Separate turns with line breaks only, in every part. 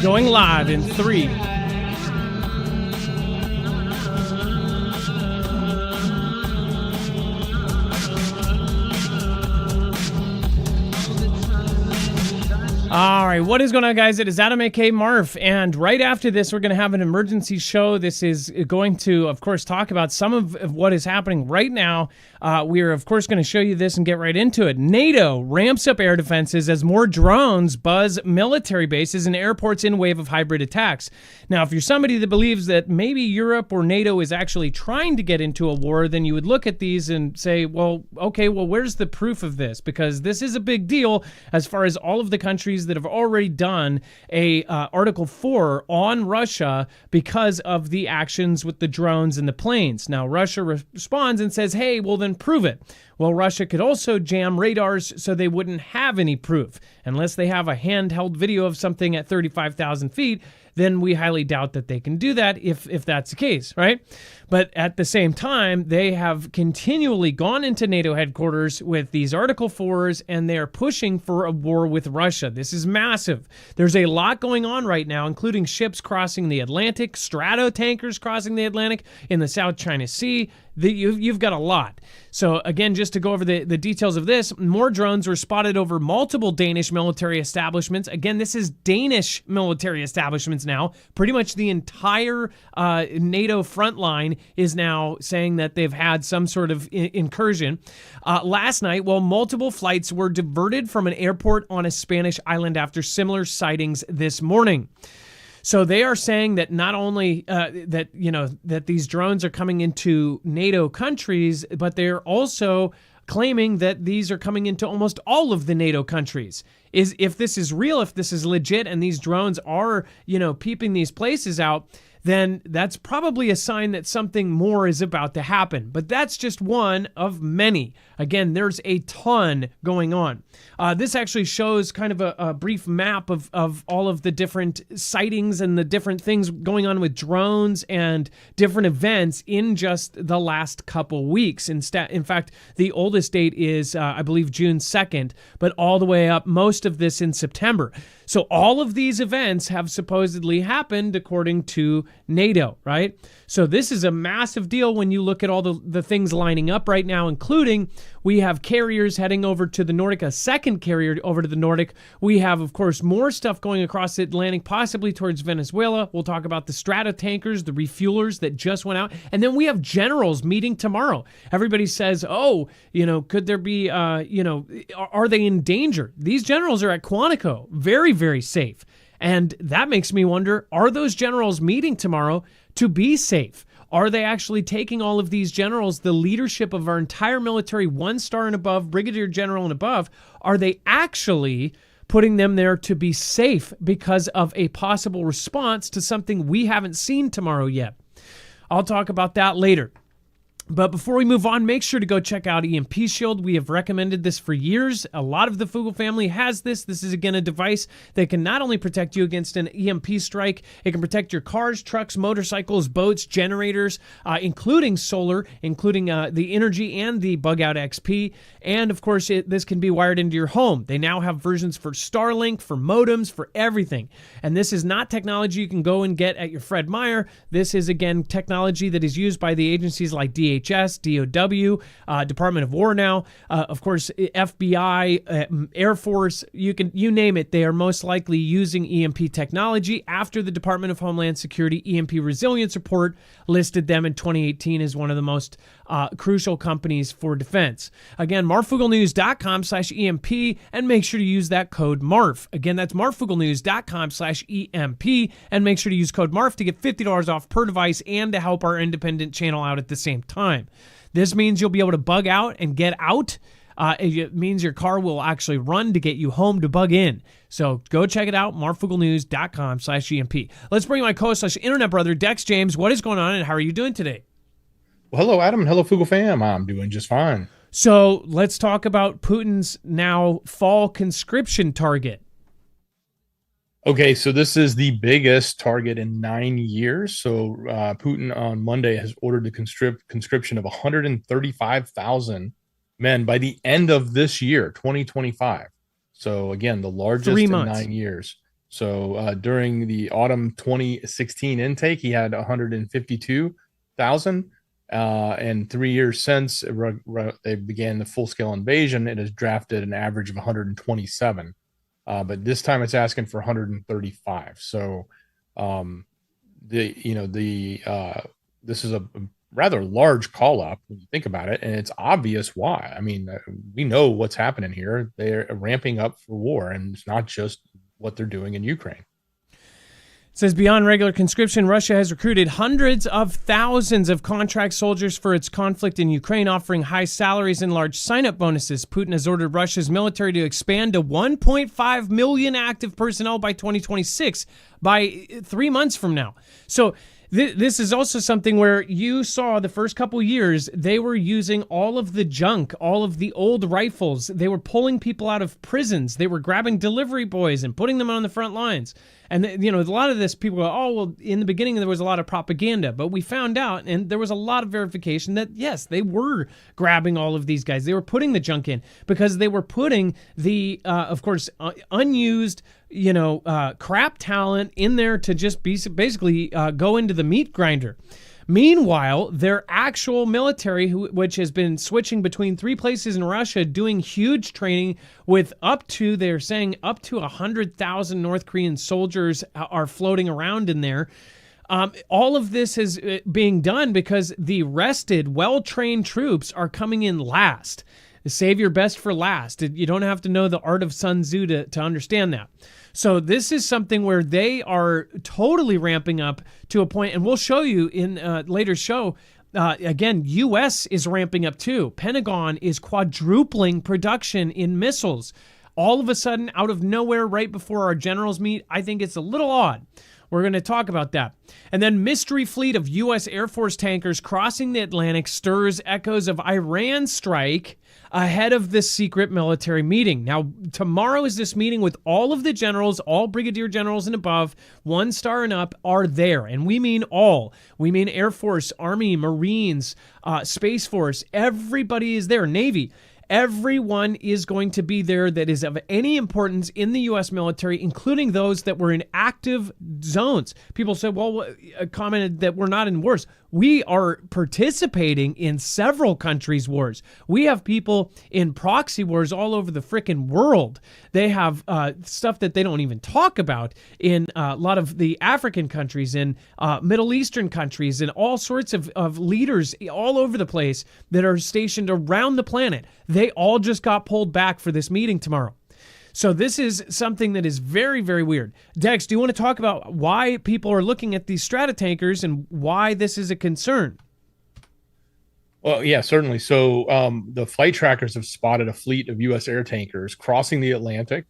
Going live in 3. All right, what is going on, guys? It is Adam, aka Marf, and right after this, we're going to have an emergency show. This is going to, of course, talk about some of what is happening right now. We are, of course, going to show you this and get right into it. NATO ramps up air defenses as more drones buzz military bases and airports in wave of hybrid attacks. Now, if you're somebody that believes that maybe Europe or NATO is actually trying to get into a war, then you would look at these and say, well, okay, well, where's the proof of this? Because this is a big deal as far as all of the countries that have already done a Article 4 on Russia because of the actions with the drones and the planes. Now, Russia responds and says, hey, well, then prove it. Well, Russia could also jam radars so they wouldn't have any proof. Unless they have a handheld video of something at 35,000 feet, then we highly doubt that they can do that if that's the case, right? But at the same time, they have continually gone into NATO headquarters with these Article 4s, and they're pushing for a war with Russia. This is massive. There's a lot going on right now, including ships crossing the Atlantic, stratotankers crossing the Atlantic in the South China Sea. You've got a lot. So again, just to go over the details of this, more drones were spotted over multiple Danish military establishments. Again, this is Danish military establishments now. Pretty much the entire NATO front line is now saying that they've had some sort of incursion. Last night, multiple flights were diverted from an airport on a Spanish island after similar sightings this morning. So they are saying that not only that these drones are coming into NATO countries, but they're also claiming that these are coming into almost all of the NATO countries. If this is real, if this is legit, and these drones are, peeping these places out, then that's probably a sign that something more is about to happen. But that's just one of many. Again, there's a ton going on. This actually shows kind of a brief map of all of the different sightings and the different things going on with drones and different events in just the last couple weeks. In fact, the oldest date is, I believe, June 2nd, but all the way up, most of this in September. So all of these events have supposedly happened according to NATO, right? So this is a massive deal when you look at all the things lining up right now, including we have carriers heading over to the Nordic, a second carrier over to the Nordic. We have, of course, more stuff going across the Atlantic, possibly towards Venezuela. We'll talk about the stratotankers, the refuelers that just went out. And then we have generals meeting tomorrow. Everybody says, could there be, are they in danger? These generals are at Quantico, very, very safe. And that makes me wonder, are those generals meeting tomorrow to be safe? Are they actually taking all of these generals, the leadership of our entire military, 1-star and above, brigadier general and above, are they actually putting them there to be safe because of a possible response to something we haven't seen tomorrow yet? I'll talk about that later. But before we move on, make sure to go check out EMP Shield. We have recommended this for years. A lot of the Fugel family has this. This is, again, a device that can not only protect you against an EMP strike, it can protect your cars, trucks, motorcycles, boats, generators, including solar, including the Energy and the Bug Out XP. And, of course, this can be wired into your home. They now have versions for Starlink, for modems, for everything. And this is not technology you can go and get at your Fred Meyer. This is, again, technology that is used by the agencies like DHS, DOW, Department of War now, of course, FBI, Air Force, you name it. They are most likely using EMP technology after the Department of Homeland Security EMP Resilience Report listed them in 2018 as one of the most crucial companies for defense. Again, marfoogle.com/EMP, and make sure to use that code MARF. Again, that's marfoogle.com/EMP, and make sure to use code MARF to get $50 off per device and to help our independent channel out at the same time. This means you'll be able to bug out and get out. It means your car will actually run to get you home to bug in. So go check it out, marfoogle.com/EMP. Let's bring my co-host/internet brother, Dex James. What is going on and how are you doing today?
Well, hello, Adam, and hello, Fugel fam. I'm doing just fine.
So let's talk about Putin's now fall conscription target.
Okay, so this is the biggest target in 9 years. So Putin on Monday has ordered the conscription of 135,000 men by the end of this year, 2025. So again, the largest in 9 years. So during the autumn 2016 intake, he had 152,000. And 3 years since they began the full-scale invasion, it has drafted an average of 127. But this time it's asking for 135. So this is a rather large call up when you think about it, and it's obvious why. I mean, we know what's happening here. They're ramping up for war, and it's not just what they're doing in Ukraine.
It says, beyond regular conscription, Russia has recruited hundreds of thousands of contract soldiers for its conflict in Ukraine, offering high salaries and large sign-up bonuses. Putin has ordered Russia's military to expand to 1.5 million active personnel by 2026, by 3 months from now. So this is also something where you saw the first couple years, they were using all of the junk, all of the old rifles. They were pulling people out of prisons. They were grabbing delivery boys and putting them on the front lines. And, a lot of this, people go, oh, well, in the beginning, there was a lot of propaganda. But we found out, and there was a lot of verification that, yes, they were grabbing all of these guys. They were putting the junk in because they were putting the, of course, unused, crap talent in there to just basically go into the meat grinder. Meanwhile, their actual military, which has been switching between 3 places in Russia, doing huge training with they're saying up to 100,000 North Korean soldiers are floating around in there. All of this is being done because the rested, well-trained troops are coming in last. Save your best for last. You don't have to know the art of Sun Tzu to understand that. So this is something where they are totally ramping up to a point, and we'll show you in a later show. Again, U.S. is ramping up too. Pentagon is quadrupling production in missiles. All of a sudden, out of nowhere, right before our generals meet, I think it's a little odd. We're going to talk about that. And then mystery fleet of U.S. Air Force tankers crossing the Atlantic stirs echoes of Iran strike ahead of this secret military meeting. Now, tomorrow is this meeting with all of the generals, all brigadier generals and above, 1 star and up are there. And we mean all. We mean Air Force, Army, Marines, Space Force. Everybody is there. Navy. Everyone is going to be there that is of any importance in the U.S. military, including those that were in active zones. People said, commented that we're not in wars. We are participating in several countries' wars. We have people in proxy wars all over the frickin' world. They have stuff that they don't even talk about in a lot of the African countries, in Middle Eastern countries, and all sorts of leaders all over the place that are stationed around the planet. They all just got pulled back for this meeting tomorrow. So this is something that is very, very weird. Dex, do you want to talk about why people are looking at these Stratotankers and why this is a concern?
Well, yeah, certainly. So the flight trackers have spotted a fleet of U.S. air tankers crossing the Atlantic.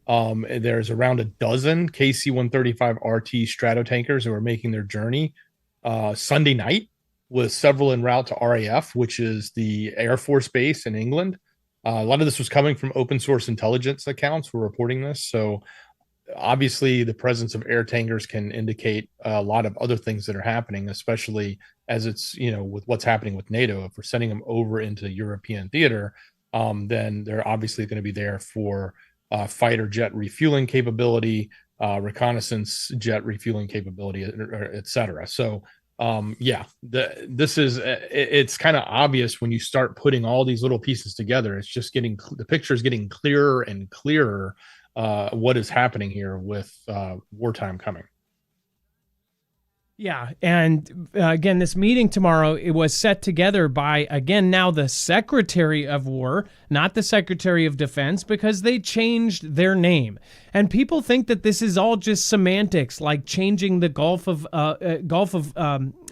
There's around a dozen KC-135 RT Stratotankers who are making their journey Sunday night, with several en route to RAF, which is the Air Force Base in England. A lot of this was coming from open source intelligence accounts who were reporting this. So obviously the presence of air tankers can indicate a lot of other things that are happening, especially as it's, with what's happening with NATO. If we're sending them over into European theater, then they're obviously going to be there for fighter jet refueling capability, reconnaissance jet refueling capability, et cetera. So it's kind of obvious when you start putting all these little pieces together. It's just the picture is getting clearer and clearer what is happening here with wartime coming.
Yeah, and again, this meeting tomorrow, it was set together by, again, now the Secretary of War, not the Secretary of Defense, because they changed their name. And people think that this is all just semantics, like changing the Gulf of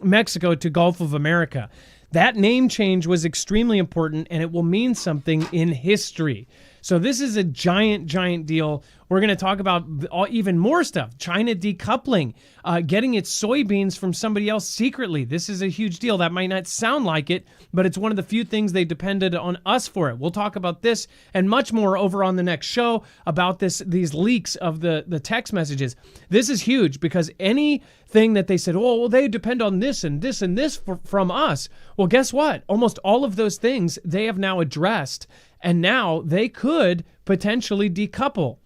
Mexico to Gulf of America. That name change was extremely important, and it will mean something in history. So this is a giant, giant deal. We're going to talk about even more stuff. China decoupling, getting its soybeans from somebody else secretly. This is a huge deal. That might not sound like it, but it's one of the few things they depended on us for it. We'll talk about this and much more over on the next show about these leaks of the text messages. This is huge because anything that they said, oh, well, they depend on this and this and this from us. Well, guess what? Almost all of those things they have now addressed, and now they could potentially decouple.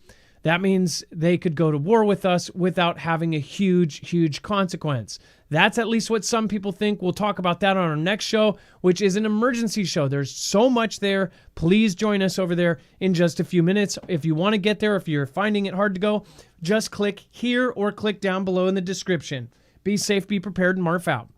That means they could go to war with us without having a huge consequence. That's at least what some people think. We'll talk about that on our next show, which is an emergency show. There's so much there. Please join us over there in just a few minutes. If you want to get there, if you're finding it hard to go, just click here or click down below in the description. Be safe, be prepared, and Marf out.